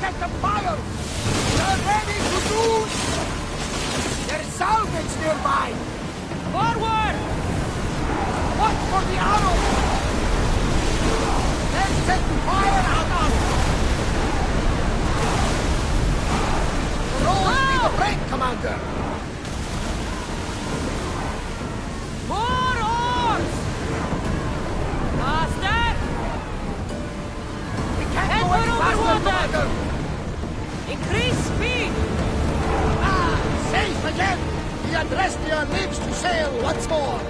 Set the fire! They're ready to do! There's salvage nearby! Forward! Watch for the arrows! Then set fire at us! The roads need a break, Commander! More oars! Faster! We can't Head go for any faster, overwater! Commander! Increase speed! Ah, safe again! The Adrestia lives to sail once more!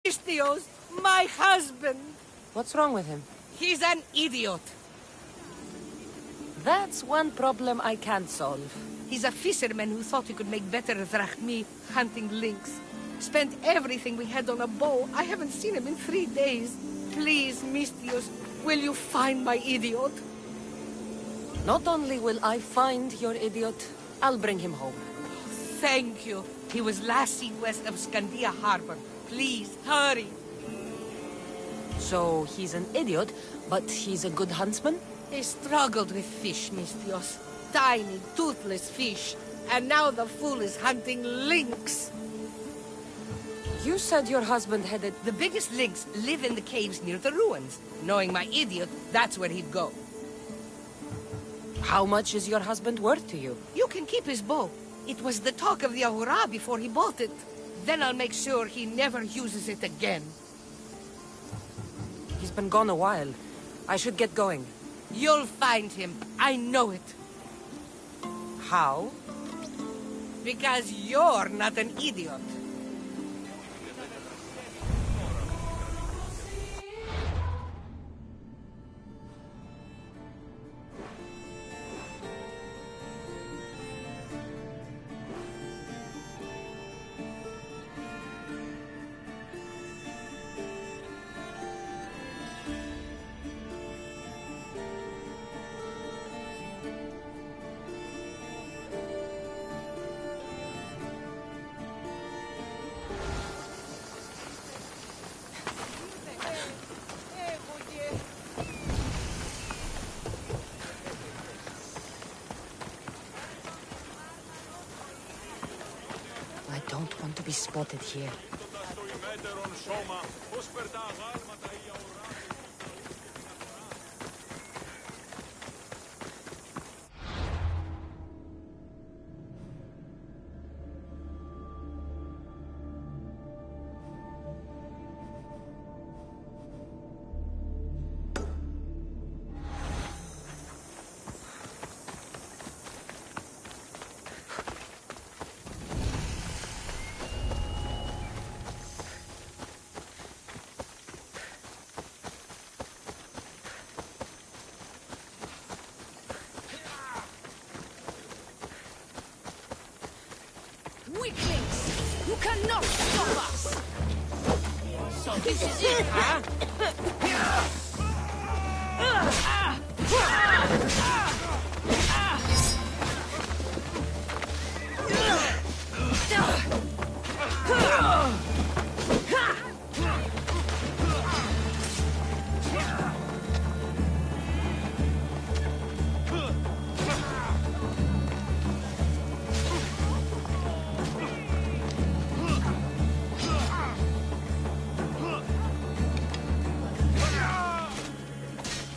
Istios, my husband! What's wrong with him? He's an idiot. That's one problem I can't solve. He's a fisherman who thought he could make better drachmi hunting lynx. Spent everything we had on a bow. I haven't seen him in 3 days. Please, Mistios, will you find my idiot? Not only will I find your idiot, I'll bring him home. Thank you. He was last seen west of Scandia Harbor. Please, hurry. So he's an idiot, but he's a good huntsman? He struggled with fish, Mistios. Tiny, toothless fish. And now the fool is hunting lynx. You said your husband headed... The biggest lynx live in the caves near the ruins. Knowing my idiot, that's where he'd go. How much is your husband worth to you? You can keep his bow. It was the talk of the Ahura before he bought it. Then I'll make sure he never uses it again. He's been gone a while. I should get going. You'll find him. I know it. How? Because you're not an idiot. I don't want to be spotted here. Weaklings! You cannot stop us! So this is it, huh?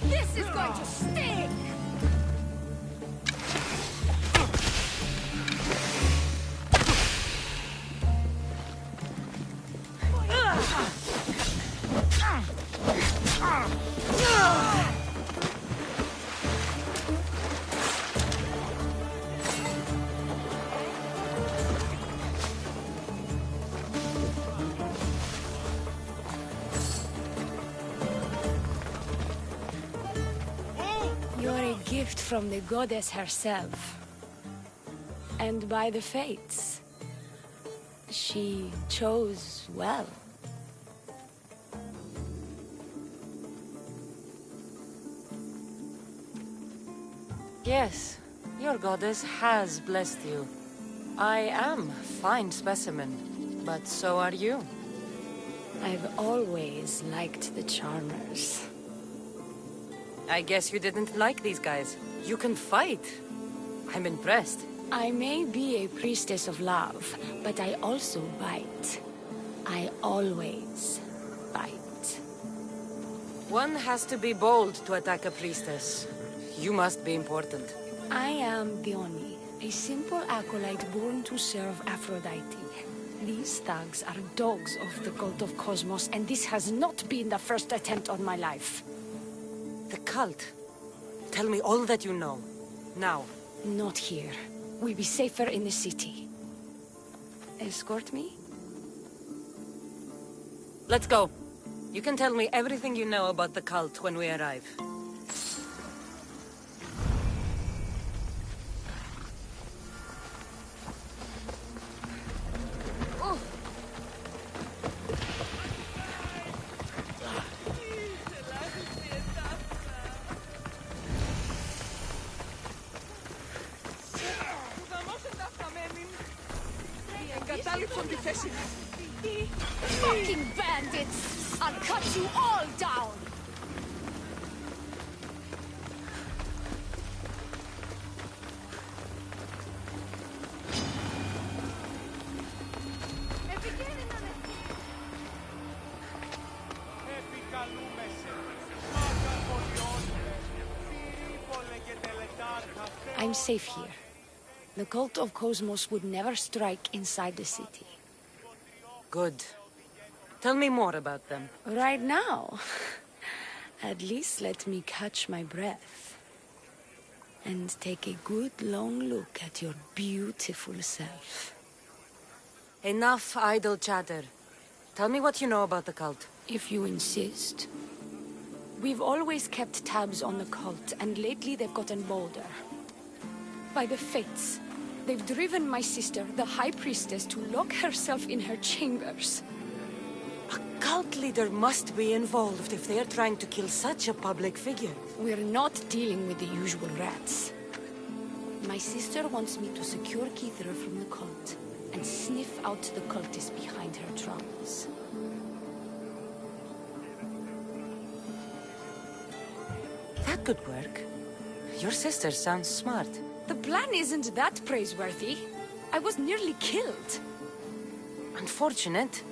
This is going to sting! gift from the goddess herself. And by the fates. She chose well. Yes, your goddess has blessed you. I am a fine specimen, but so are you. I've always liked the Charmers. I guess you didn't like these guys. You can fight. I'm impressed. I may be a priestess of love, but I also bite. I always bite. One has to be bold to attack a priestess. You must be important. I am Dione, a simple acolyte born to serve Aphrodite. These thugs are dogs of the cult of Cosmos, and this has not been the first attempt on my life. The cult. Tell me all that you know. Now. Not here. We'll be safer in the city. Escort me? Let's go. You can tell me everything you know about the cult when we arrive. Fucking bandits! I'll cut you all down! I'm safe here. The cult of Cosmos would never strike inside the city. Good. Tell me more about them. Right now? At least let me catch my breath. And take a good long look at your beautiful self. Enough idle chatter. Tell me what you know about the cult. If you insist. We've always kept tabs on the cult, and lately they've gotten bolder. By the fates, they've driven my sister, the High Priestess, to lock herself in her chambers. A cult leader must be involved if they are trying to kill such a public figure. We're not dealing with the usual rats. My sister wants me to secure Kithra from the cult, and sniff out the cultists behind her drums. That could work. Your sister sounds smart. The plan isn't that praiseworthy. I was nearly killed. Unfortunate,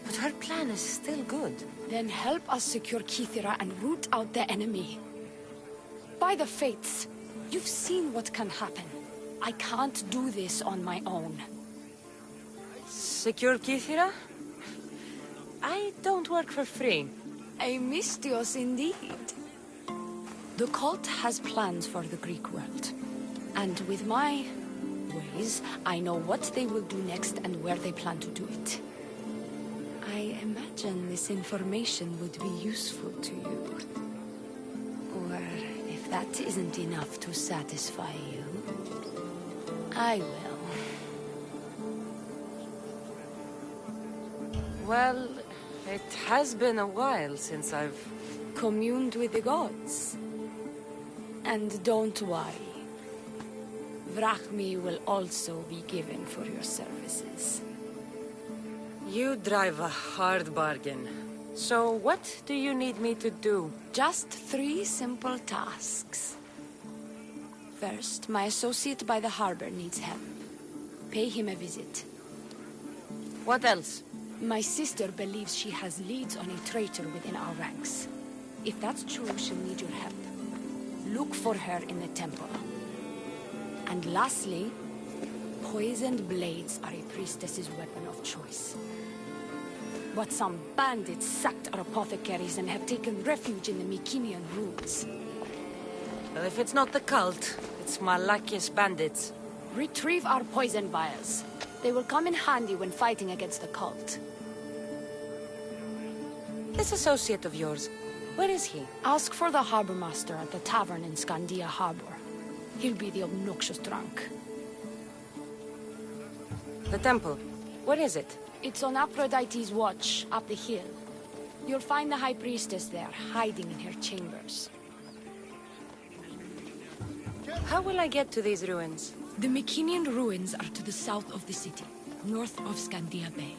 but her plan is still good. Then help us secure Kithra and root out the enemy. By the fates, you've seen what can happen. I can't do this on my own. Secure Kithra? I don't work for free. A mystios indeed. The cult has plans for the Greek world. And with my ways, I know what they will do next and where they plan to do it. I imagine this information would be useful to you. Or if that isn't enough to satisfy you, I will. Well, it has been a while since I've communed with the gods. And don't worry. Vrachmi will also be given for your services. You drive a hard bargain. So what do you need me to do? Just 3 simple tasks. First, my associate by the harbor needs help. Pay him a visit. What else? My sister believes she has leads on a traitor within our ranks. If that's true, she'll need your help. Look for her in the temple. And lastly, poisoned blades are a priestess's weapon of choice. But some bandits sacked our apothecaries and have taken refuge in the Mycenaean ruins. Well, if it's not the cult, it's Malakias bandits. Retrieve our poison vials. They will come in handy when fighting against the cult. This associate of yours, where is he? Ask for the harbor master at the tavern in Scandia Harbor. He'll be the obnoxious drunk. The temple. What is it? It's on Aphrodite's watch, up the hill. You'll find the High Priestess there, hiding in her chambers. How will I get to these ruins? The Mycenaean ruins are to the south of the city, north of Scandia Bay.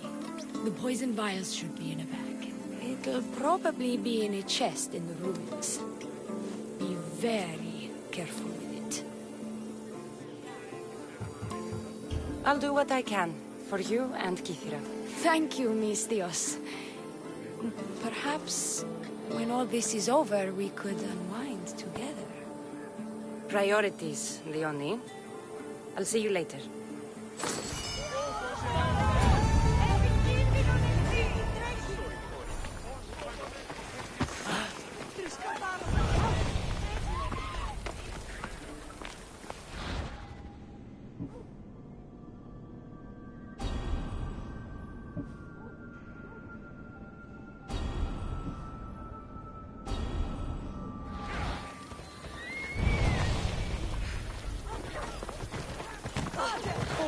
The poison vials should be in a bag. It'll probably be in a chest in the ruins. Be very careful with it. I'll do what I can, for you and Kithira. Thank you, Misthios. Perhaps, when all this is over, we could unwind together. Priorities, Leonie. I'll see you later.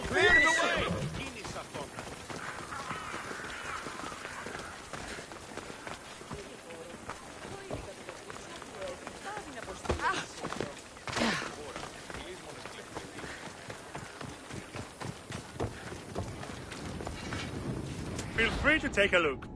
Clear the way! Feel free to take a look.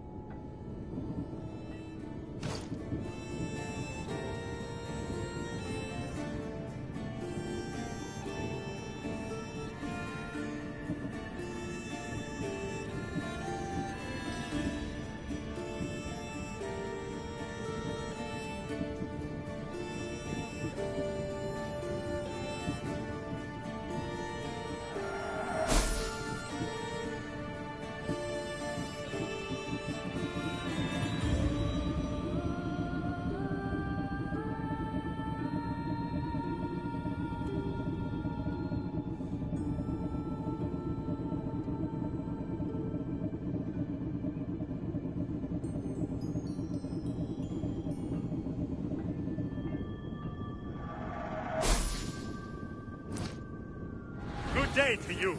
Good day to you.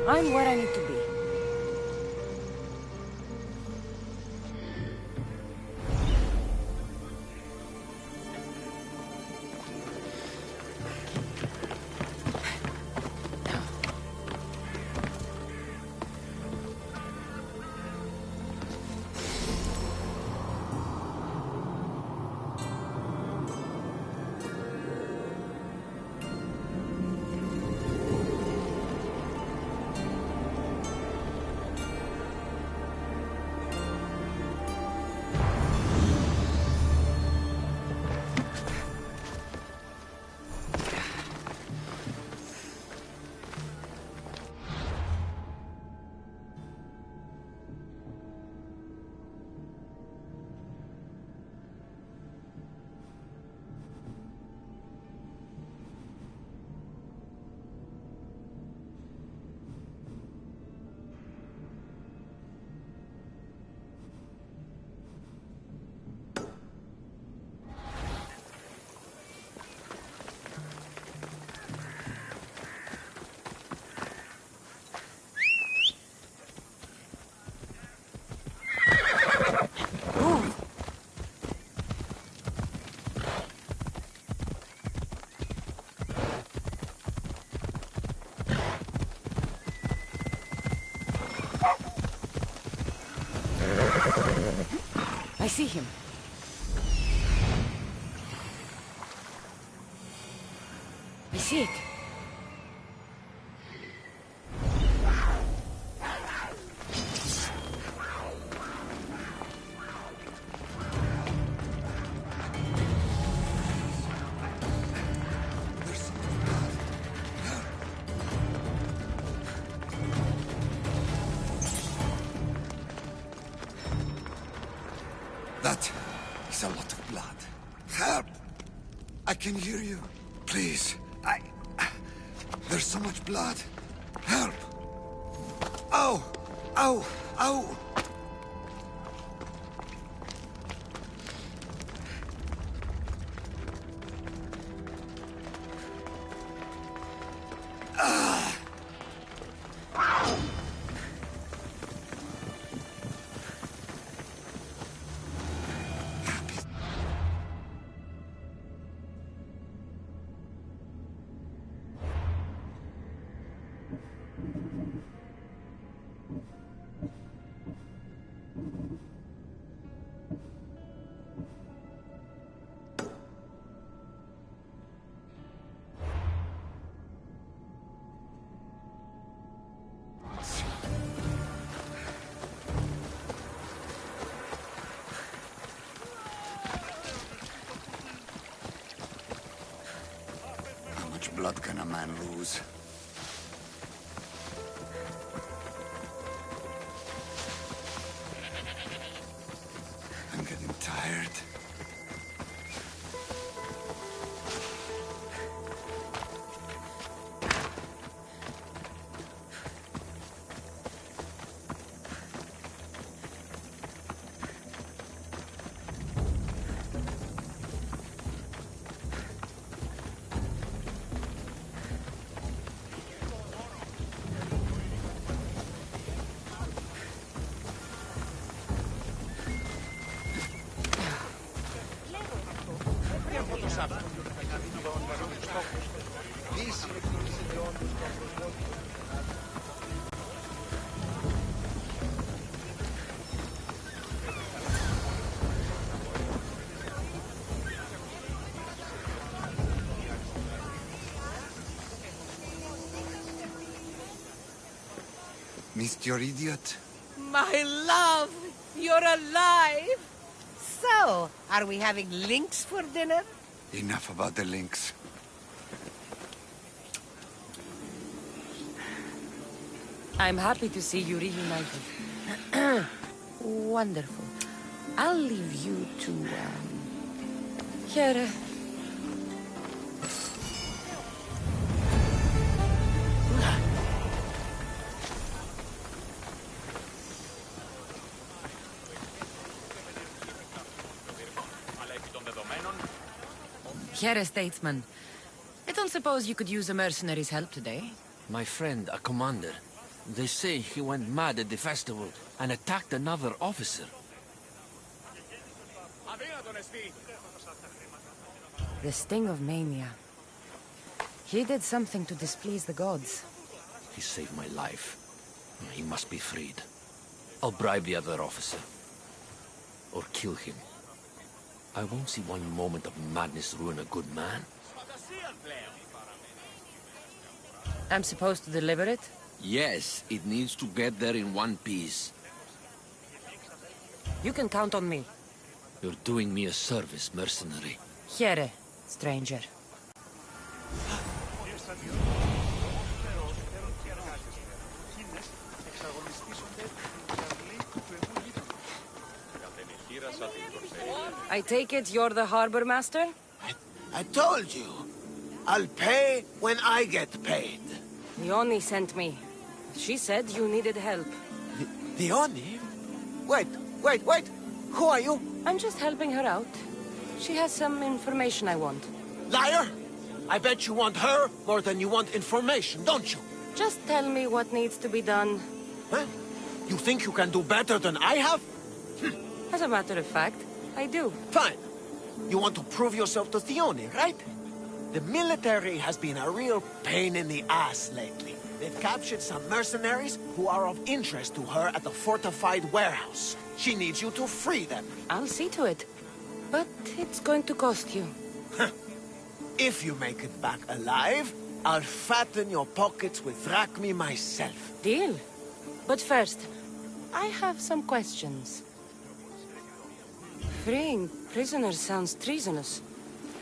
I'm where I need to be. see him. I see it. That is a lot of blood. Help! I can hear you. Please, there's so much blood. Help! Ow! Ow! Ow! How much blood can a man lose? I'm getting tired. Missed your idiot? My love, you're alive! So, are we having links for dinner? Enough about the links. I'm happy to see you reunited. Wonderful. I'll leave you to, here. Here, statesman. I don't suppose you could use a mercenary's help today? My friend, a commander. They say he went mad at the festival and attacked another officer. The sting of mania. He did something to displease the gods. He saved my life. He must be freed. I'll bribe the other officer. Or kill him. I won't see one moment of madness ruin a good man. I'm supposed to deliver it? Yes, it needs to get there in one piece. You can count on me. You're doing me a service, mercenary. Here, stranger. I take it you're the harbor master? I told you. I'll pay when I get paid. Leonie sent me. She said you needed help. Leonie? Wait. Who are you? I'm just helping her out. She has some information I want. Liar! I bet you want her more than you want information, don't you? Just tell me what needs to be done. Huh? You think you can do better than I have? As a matter of fact, I do. Fine. You want to prove yourself to Leonie, right? The military has been a real pain in the ass lately. They've captured some mercenaries who are of interest to her at the fortified warehouse. She needs you to free them. I'll see to it. But it's going to cost you. If you make it back alive, I'll fatten your pockets with drachmi myself. Deal. But first, I have some questions. Freeing prisoners sounds treasonous.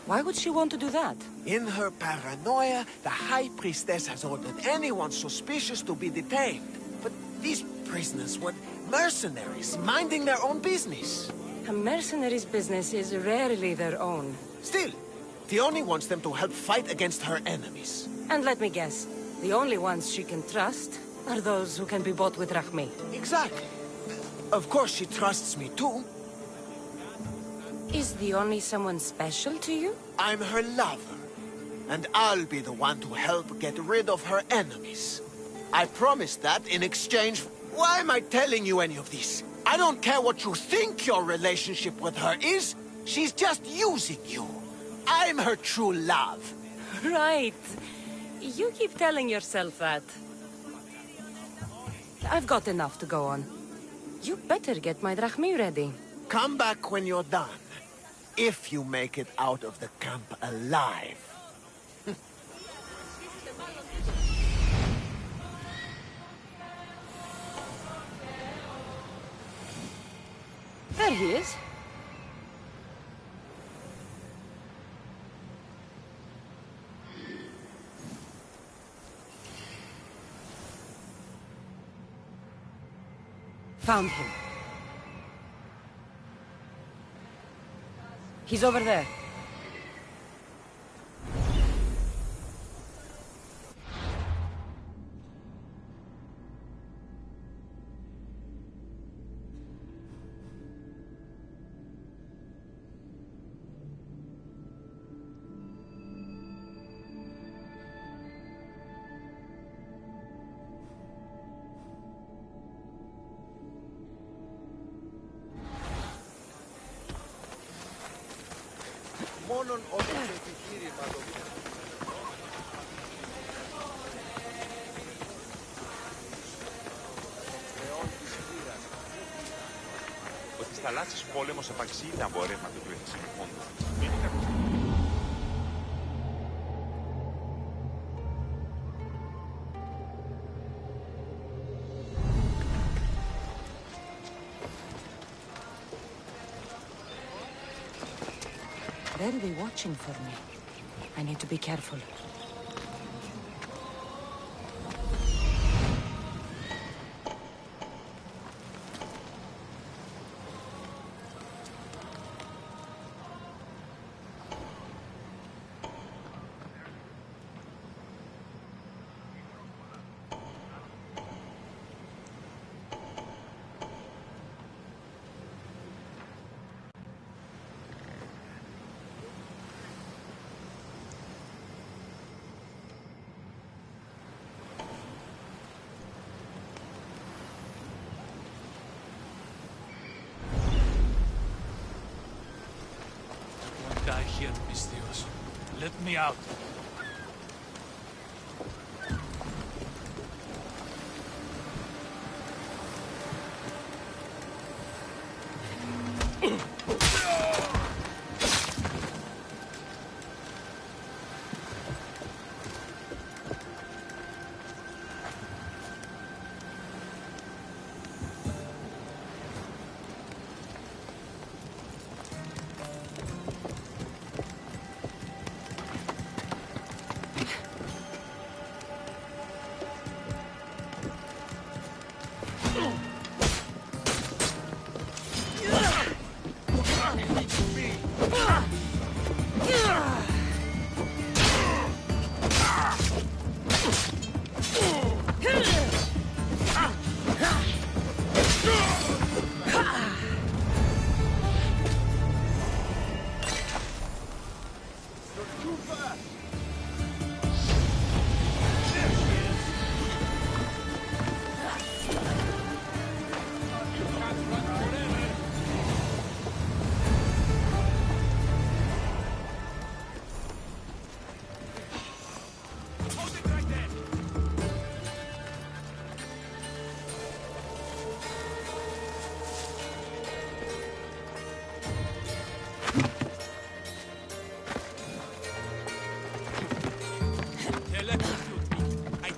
Why would she want to do that? In her paranoia, the High Priestess has ordered anyone suspicious to be detained. But these prisoners were mercenaries, minding their own business. A mercenary's business is rarely their own. Still, Theoni wants them to help fight against her enemies. And let me guess, the only ones she can trust are those who can be bought with Rahmi. Exactly. Of course she trusts me too. Is the only someone special to you? I'm her lover. And I'll be the one to help get rid of her enemies. I promised that in exchange. Why am I telling you any of this? I don't care what you think your relationship with her is. She's just using you. I'm her true love. Right. You keep telling yourself that. I've got enough to go on. You better get my drachmi ready. Come back when you're done. If you make it out of the camp alive. There he is. Found him. He's over there. Ότι στα θαλάσσιος πόλεμος επαξεί τα εμπορεύματα του εξημικόντου. They'll be watching for me. I need to be careful. Die here, Mistios. Let me out.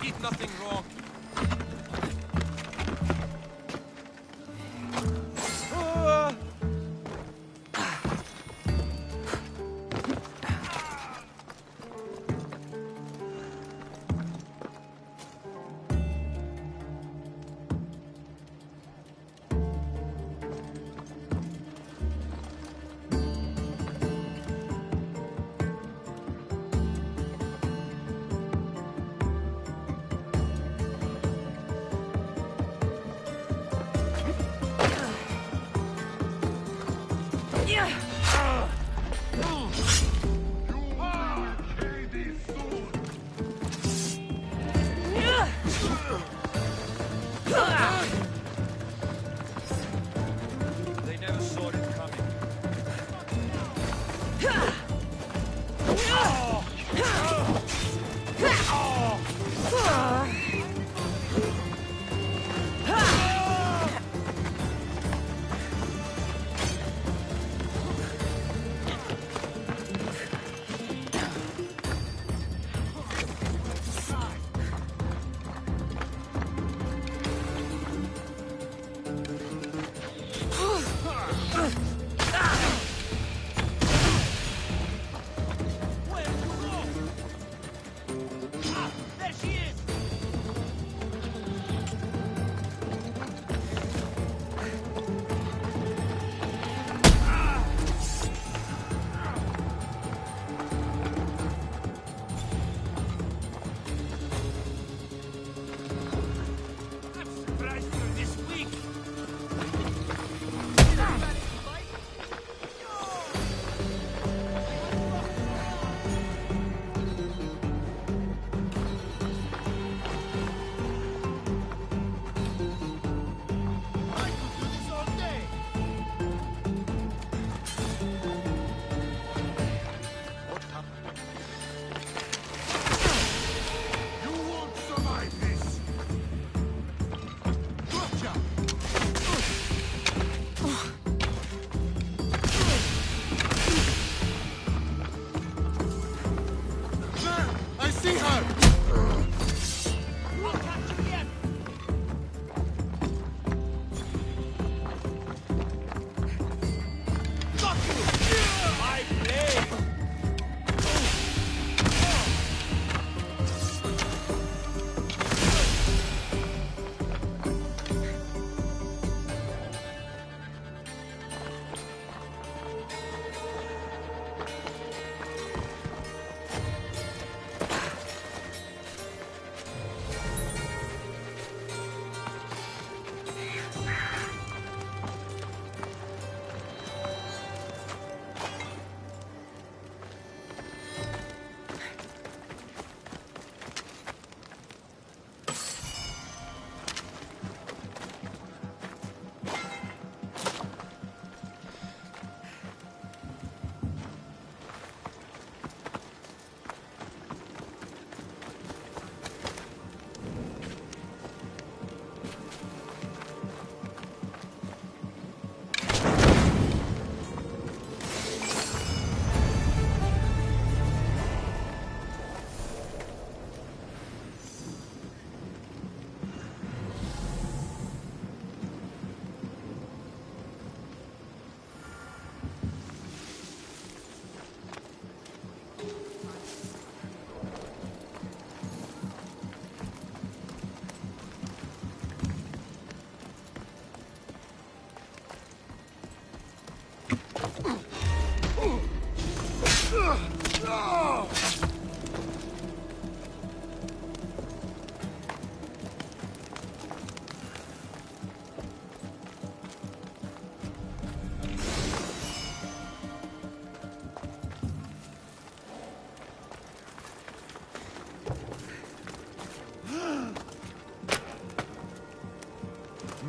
did nothing wrong. They never saw it coming.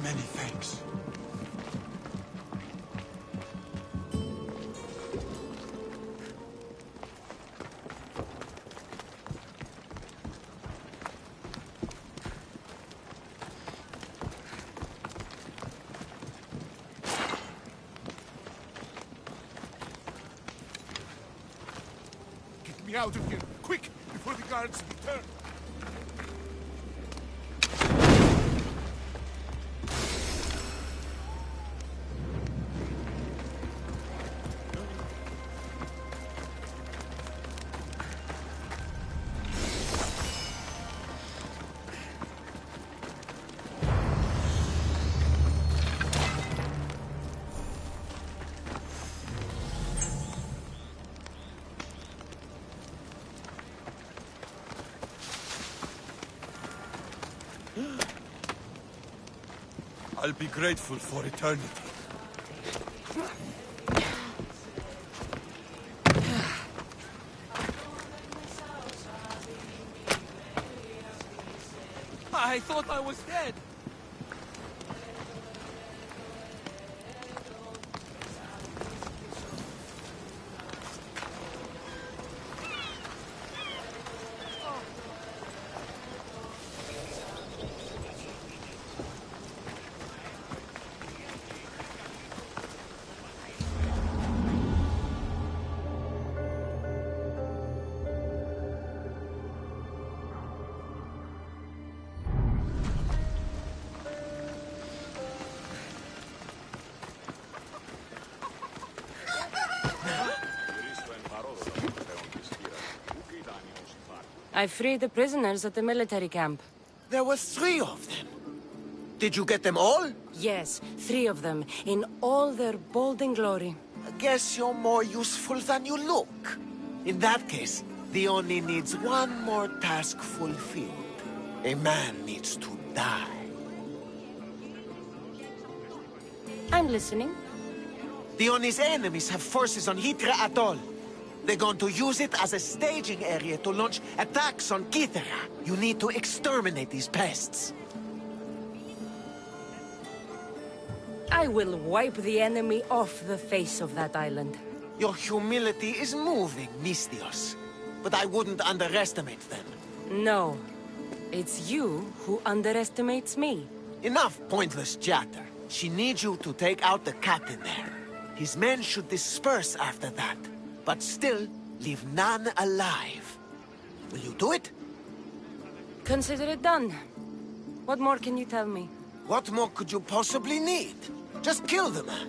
Many thanks. Get me out of here, quick, before the guards return. I'll be grateful for eternity. I thought I was dead. I freed the prisoners at the military camp. There were 3 of them. Did you get them all? Yes, 3 of them, in all their bold glory. I guess you're more useful than you look. In that case, the Oni needs one more task fulfilled. A man needs to die. I'm listening. The Oni's enemies have forces on Hydra Atoll. They're going to use it as a staging area to launch attacks on Kythera. You need to exterminate these pests. I will wipe the enemy off the face of that island. Your humility is moving, Mystios. But I wouldn't underestimate them. No. It's you who underestimates me. Enough pointless chatter. She needs you to take out the captain there. His men should disperse after that, but still leave none alive. Will you do it? Consider it done. What more can you tell me? What more could you possibly need? Just kill the man.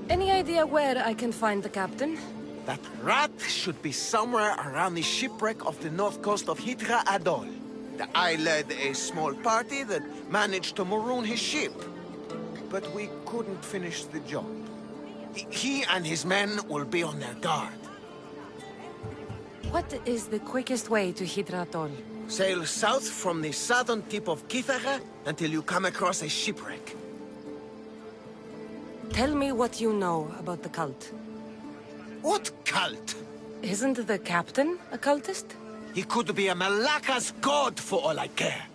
Any idea where I can find the captain? That rat should be somewhere around the shipwreck off the north coast of Hydra Atoll. I led a small party that managed to maroon his ship. But we couldn't finish the job. He and his men will be on their guard. What is the quickest way to Hydra Atoll? Sail south from the southern tip of Kythera until you come across a shipwreck. Tell me what you know about the cult. What cult? Isn't the captain a cultist? He could be a Malaka's god for all I care.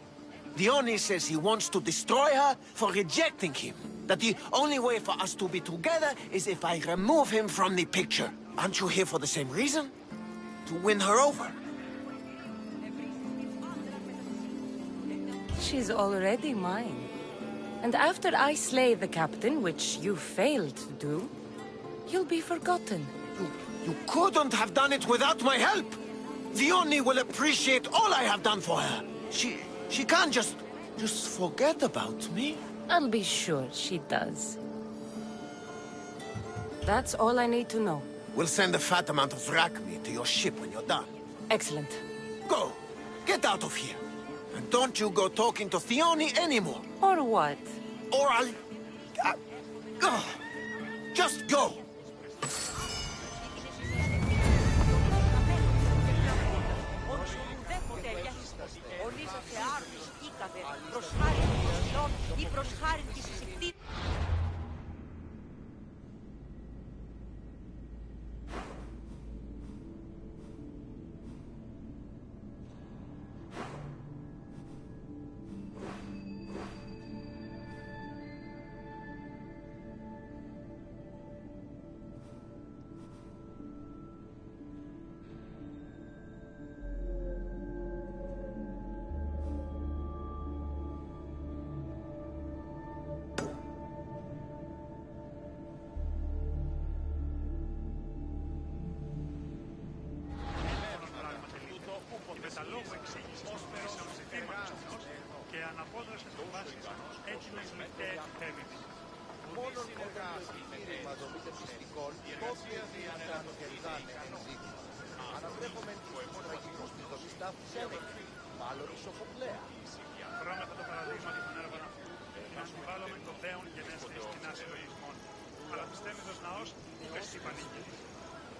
The Oni says he wants to destroy her for rejecting him. That the only way for us to be together is if I remove him from the picture. Aren't you here for the same reason? To win her over? She's already mine. And after I slay the captain, which you failed to do, you'll be forgotten. You couldn't have done it without my help! The Oni will appreciate all I have done for her. She can't just forget about me. I'll be sure she does. That's all I need to know. We'll send a fat amount of wrack meat to your ship when you're done. Excellent. Go! Get out of here! And don't you go talking to Theoni anymore! Or what? Or I'll... just go!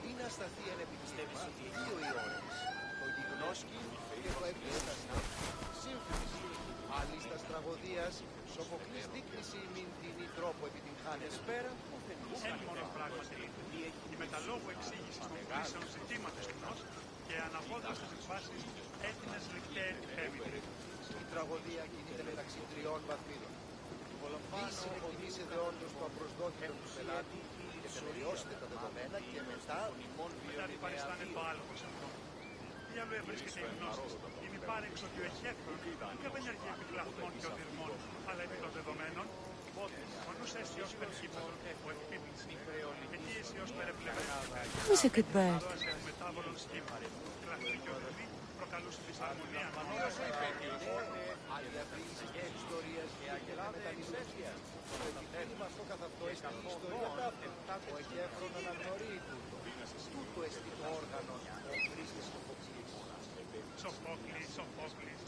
Μπορεί να σταθεί ένα επιχείρημα 2 οι ώρες. Το γιγνώσκι και το επίστασμα. Σύμφωνη. Αλίστας τραγωδίας, Σοφοκλής δείκνηση μην τινή τρόπο επιτυγχάνες πέρα. Έλμονο πράγματι, η μεταλόγου εξήγηση των κρίσεων ζητήματος κοινός και αναβόντως της εκφάσεις έτεινες λικτέρι φέμινη. Η τραγωδία κινείται μεταξύ 3 βαθμίδων. Δύση εκκινήσετε όντως το απροσδόκητο του πελάτη και θεμελιώστε τα δεδομένα και μετά Μετά παριστάνε το άλογο σε αυτό. Για λόγια βρίσκεται η γνώση. Είναι υπάρεξο ότι ο εχέφρον δεν ενεργεί επί πλαθμών και οδυρμών, αλλά επί των δεδομένων. Ο νους έστι ως περχήπτον, ο εκπίπτης. Εκεί έστι ως περεπλευρές. Who's a good bird? Μετάβολων σκύμων. Κλαφτή και οδυρμή προκαλούσε δυσαρμονία. όσο υπέκειται, αδιαφύγηση και ιστορίας και μετανησία. Το επιχείρημα αυτό καθ' αυτό στην ιστορία ταύτου. Ο εκέφρον αναγνωρεί τούτο. Τούτο εστί το όργανο, ο χρήστης Σοφοκλής. Σοφόκλης.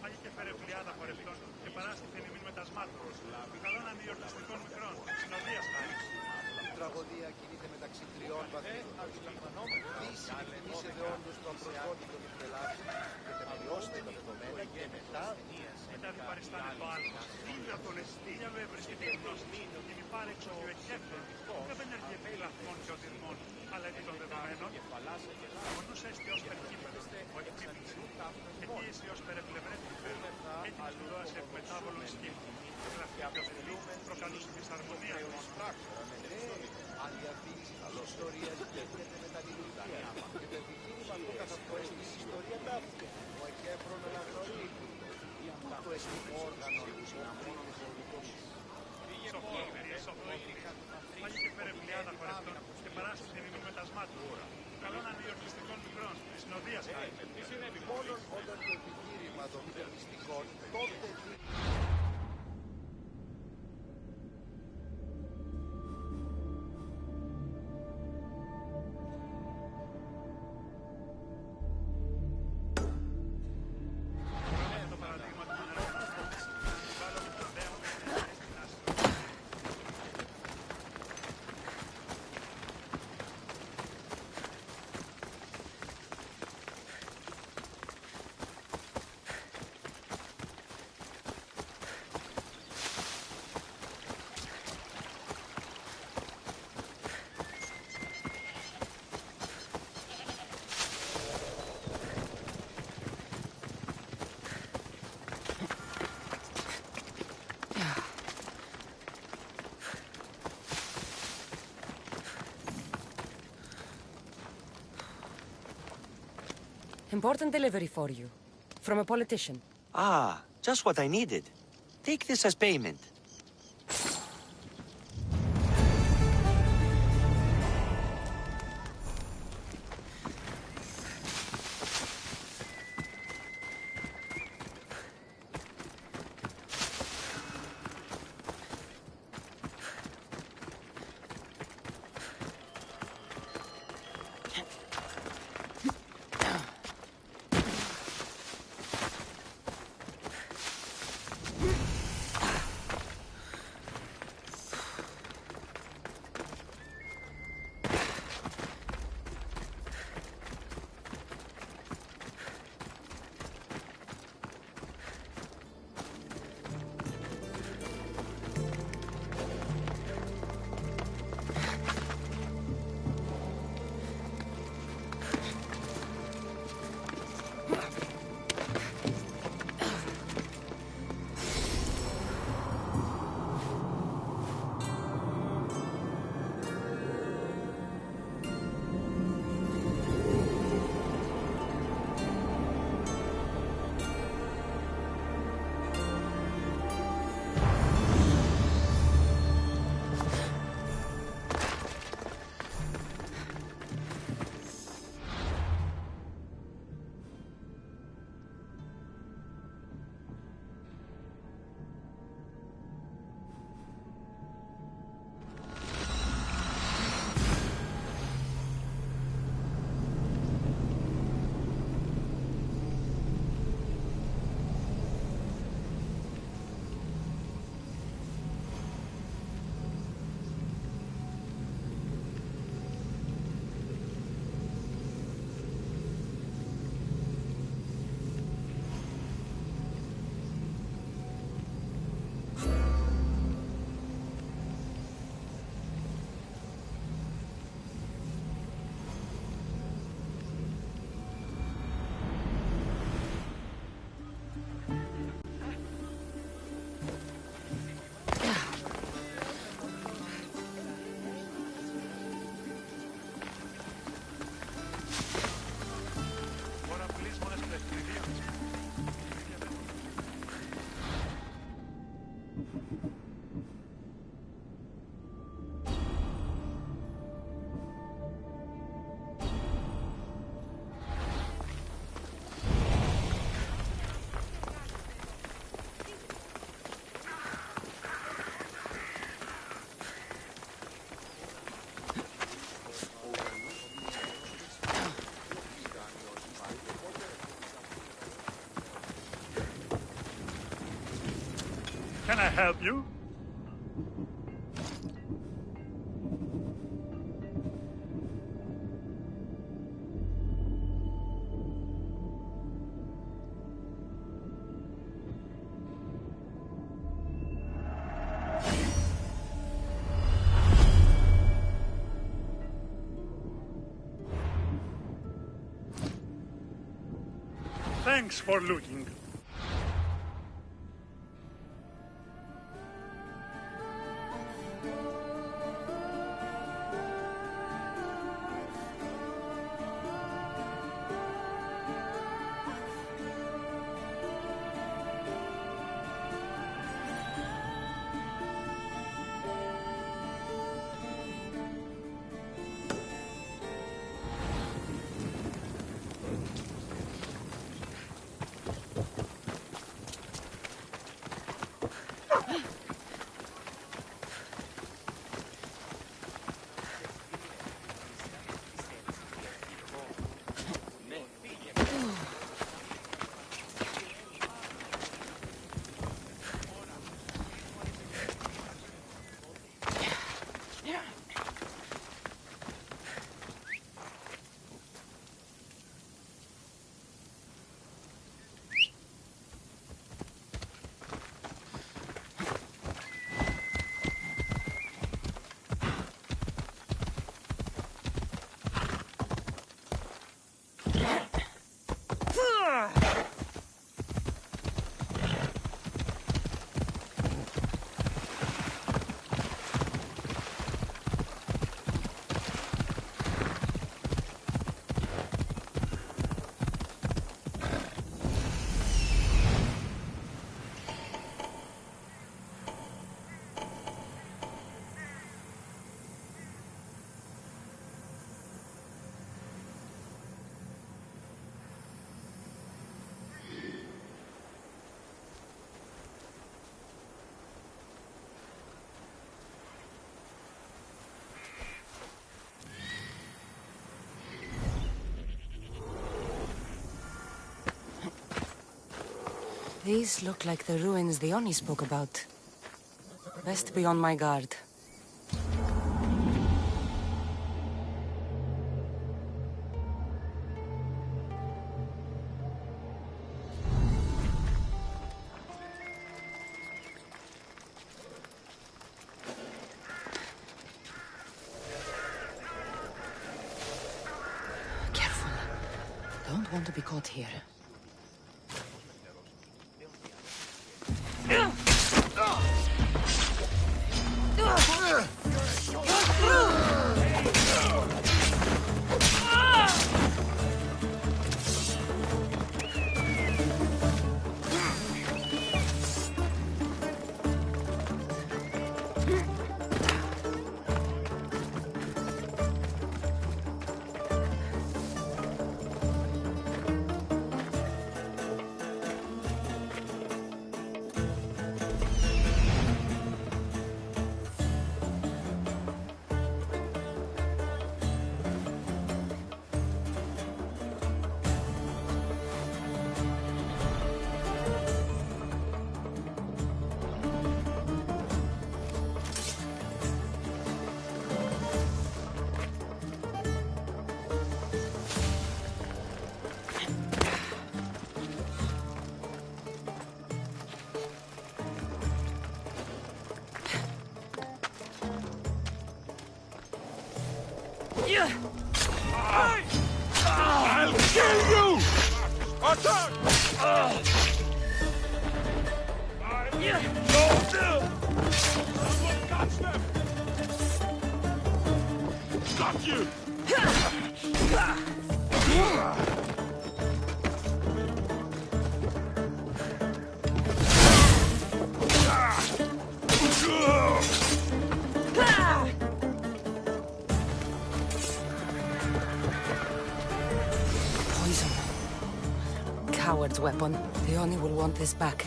Άγιε και φέρε πλειάδα χορευτών και παράστη φαινιμήν μετασμάτων. Καλών αμοιορταστικών μικρών, συνοδείας χάρη. Η τραγωδία κινείται μεταξύ 3 βαθμίδων. Δύση εκκινήσετε όντως το απροσδόκητο του πελάτη και θεμελιώστε τα δεδομένα και μετά παριστάνε το άλογο. Είναι από τον εστίλιαλο έβρισκεται η γνώση. Είναι υπάρεξο ότι ο εκέφρον δεν ενεργεί επί πλαθμών και οδυρμών, αλλά επί των δεδομένων. Ο νους έστι ως περχήπεδο, ο εκπίπτης. Εκεί έστι ως περεπλευρές επιφέρουν, έτοιμος του δώας εκμετάβολων σκύμων. Γραφή και οδυρμή προκαλούσε δυσαρμονία. αδιαφύγηση της ιστορίας γίνεται μετανηλικία. Και το επιχείρημα αυτό καθ' αυτό στην ιστορία ταύτου. Ο εκέφρον αναγνωρεί τούτο εστί το όργανο του συναμώνων πολιτικής. Σοφόκλης. Άγιε και φέρε πλειάδα χορευτών και παράστη φαινιμήν μετασμάτων. Καλών αμοιορταστικών μικρών, συνοδείας χάρη. Μόνον όταν το επιχείρημα των μυστικών τότε Important delivery for you. From a politician. Ah, just what I needed. Take this as payment. Can I help you? Thanks for looking. These look like the ruins the Oni spoke about. Best be on my guard. Careful. Don't want to be caught here. I'll kill you! Attack! Someone catch them! Got you! Poison. Coward's weapon. The Oni will want this back.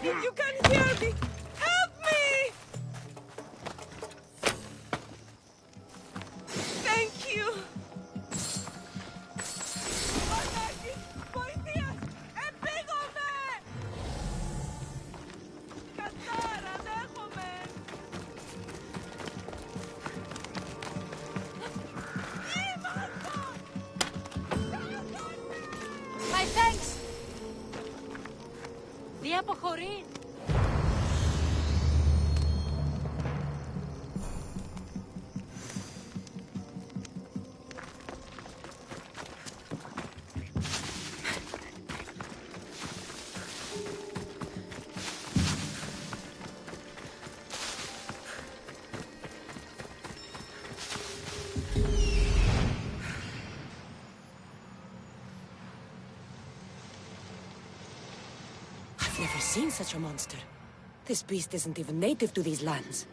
You can hear me! Help me! My thanks! Τι αποχωρεί! I've never seen such a monster. This beast isn't even native to these lands.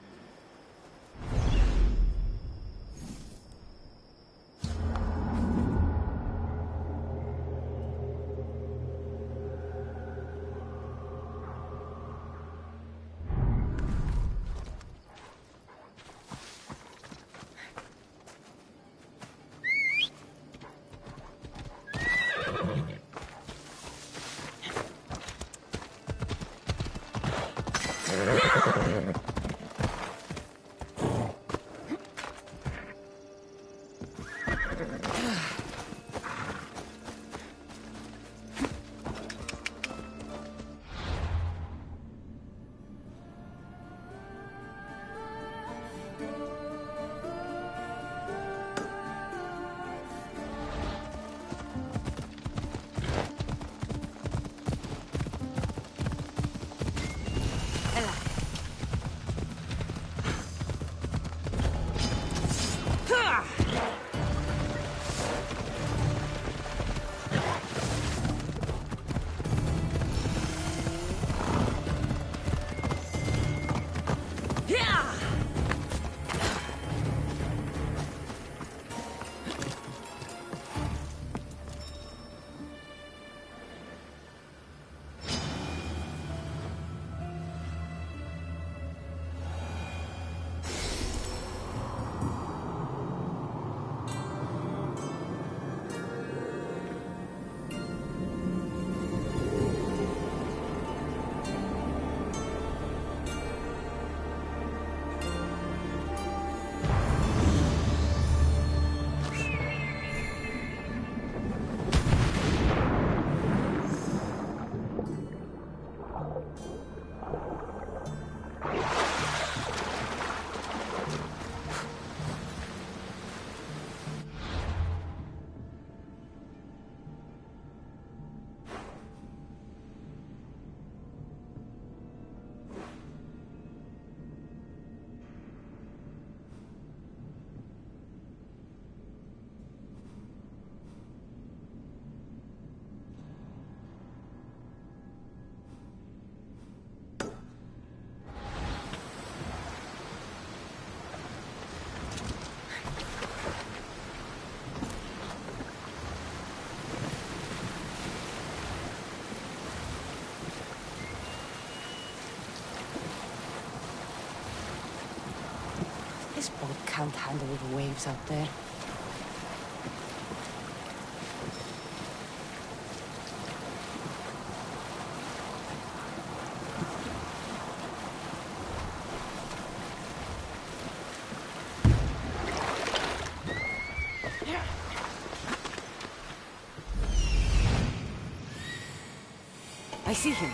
This boat can't handle the waves out there. I see him.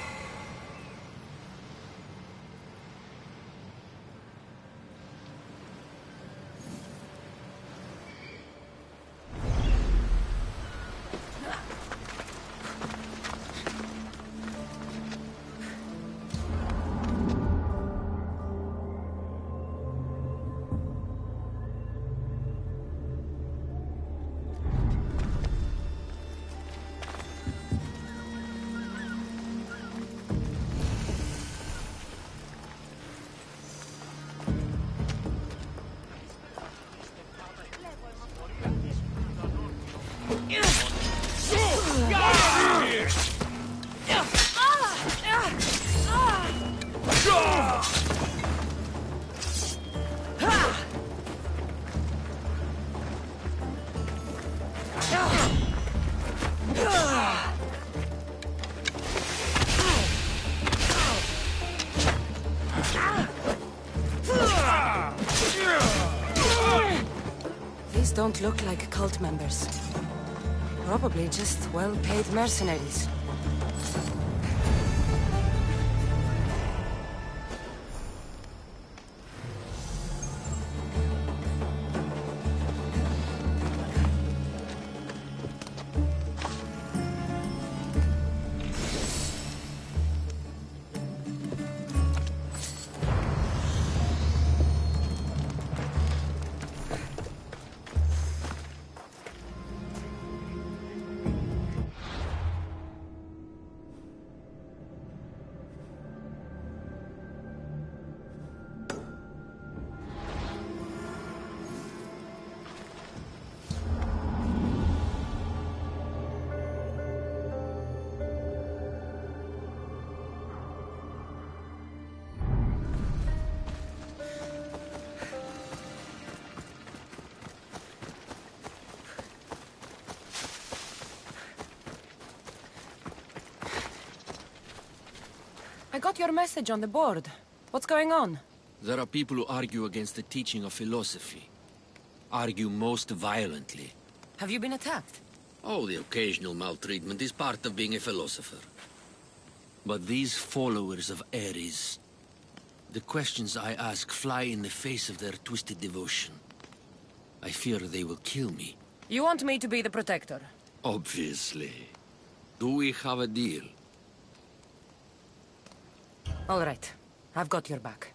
These don't look like cult members. Probably just well-paid mercenaries. I got your message on the board. What's going on? There are people who argue against the teaching of philosophy. Argue most violently. Have you been attacked? Oh, the occasional maltreatment is part of being a philosopher. But these followers of Ares, the questions I ask fly in the face of their twisted devotion. I fear they will kill me. You want me to be the protector? Obviously. Do we have a deal? All right. I've got your back.